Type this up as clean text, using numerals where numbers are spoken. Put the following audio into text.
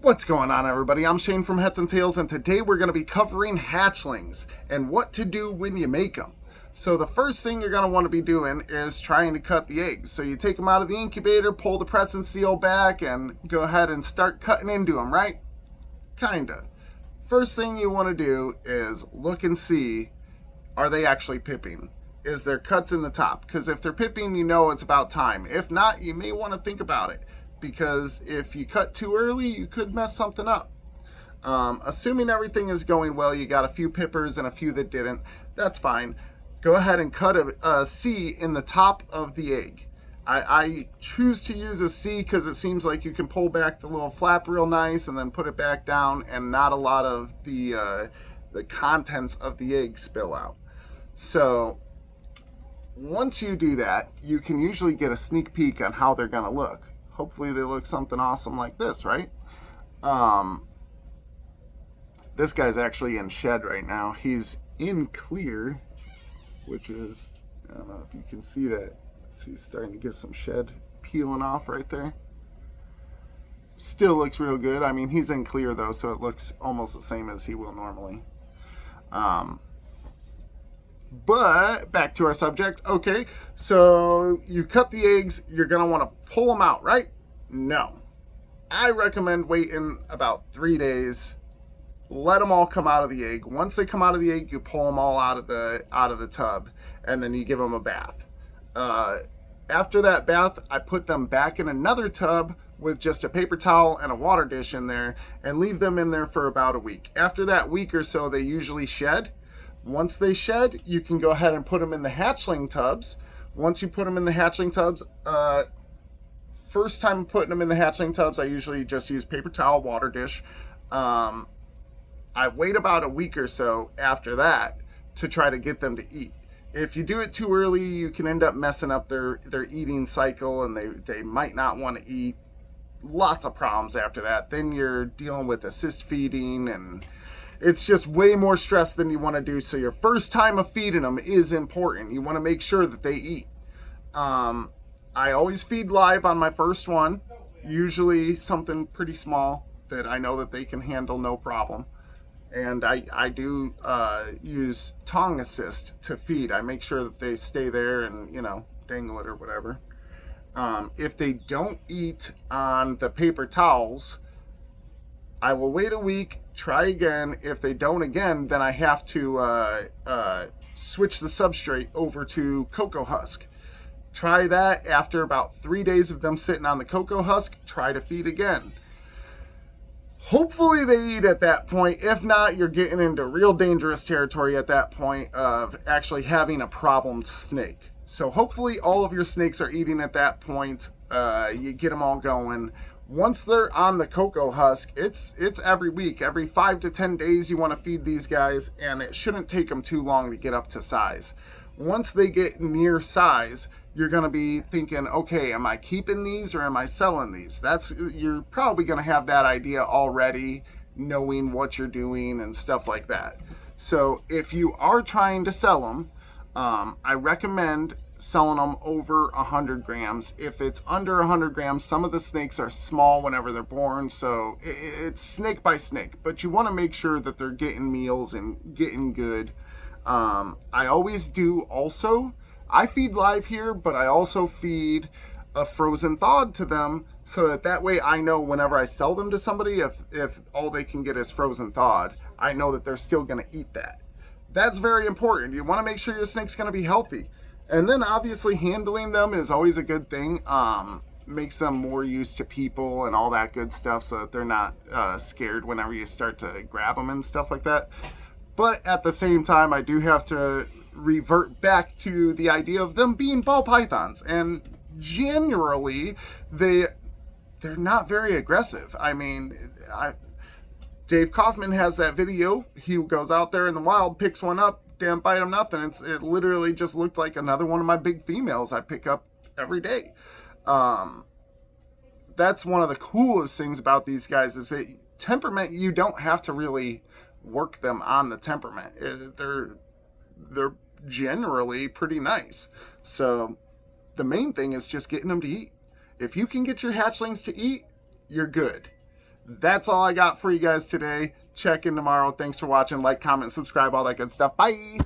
What's going on, everybody? I'm Shane from Heads and Tails, and today we're going to be covering hatchlings and what to do when you make them. So the first thing you're going to want to be doing is trying to cut the eggs. So you take them out of the incubator, pull the press and seal back, and go ahead and start cutting into them, right? Kinda. First thing you want to do is look and see, are they actually pipping? Is there cuts in the top? Because if they're pipping, you know it's about time. If not, you may want to think about it, because if you cut too early, you could mess something up. Assuming everything is going well, you got a few pippers and a few that didn't, that's fine. Go ahead and cut a C in the top of the egg. I choose to use a C because it seems like you can pull back the little flap real nice and then put it back down, and not a lot of the contents of the egg spill out. So once you do that, you can usually get a sneak peek on how they're going to look. Hopefully they look something awesome like this, right? This guy's actually in shed right now. He's in clear, which is, I don't know if you can see that. See, he's starting to get some shed peeling off right there. Still looks real good. I mean, he's in clear though, so it looks almost the same as he will normally. But back to our subject. Okay, so you cut the eggs. You're going to want to pull them out, right? No. I recommend waiting about 3 days. Let them all come out of the egg. Once they come out of the egg, you pull them all out of the tub, and then you give them a bath. After that bath, I put them back in another tub with just a paper towel and a water dish in there, and leave them in there for about a week. After that week or so, they usually shed. Once they shed, you can go ahead and put them in the hatchling tubs. Once you put them in the hatchling tubs, first time putting them in the hatchling tubs, I usually just use paper towel, water dish. I wait about a week or so after that to try to get them to eat. If you do it too early, you can end up messing up their eating cycle, and they might not want to eat. Lots of problems after that. Then you're dealing with assist feeding, and it's just way more stress than you want to do. So your first time of feeding them is important. You want to make sure that they eat. I always feed live on my first one, usually something pretty small that I know that they can handle no problem. And I do use tongue assist to feed. I make sure that they stay there and, dangle it or whatever. If they don't eat on the paper towels, I will wait a week, try again. If they don't again, then I have to switch the substrate over to cocoa husk. Try that. After about 3 days of them sitting on the cocoa husk, try to feed again. Hopefully they eat at that point. If not, you're getting into real dangerous territory at that point of actually having a problem snake. So hopefully all of your snakes are eating at that point. You get them all going. Once they're on the cocoa husk, it's every week. Every 5 to 10 days you want to feed these guys, and it shouldn't take them too long to get up to size. Once they get near size, you're going to be thinking, okay, am I keeping these or am I selling these? You're probably going to have that idea already, knowing what you're doing and stuff like that. So if you are trying to sell them, I recommend selling them over 100 grams. If it's under 100 grams, some of the snakes are small whenever they're born, so it's snake by snake. But you want to make sure that they're getting meals and getting good. I always do also. I feed live here, but I also feed a frozen thawed to them, so that way I know whenever I sell them to somebody, if all they can get is frozen thawed, I know that they're still going to eat that. That's very important. You want to make sure your snake's going to be healthy. And then obviously handling them is always a good thing. Makes them more used to people and all that good stuff, so that they're not scared whenever you start to grab them and stuff like that. But at the same time, I do have to revert back to the idea of them being ball pythons, and generally they're not very aggressive. I mean, Dave Kaufman has that video. He goes out there in the wild, picks one up, damn bite him nothing. It literally just looked like another one of my big females I pick up every day. That's one of the coolest things about these guys, is that temperament, you don't have to really work them on the temperament. They're generally pretty nice. So the main thing is just getting them to eat. If you can get your hatchlings to eat, you're good. That's all I got for you guys today. Check in tomorrow. Thanks for watching. Like, comment, subscribe, all that good stuff. Bye.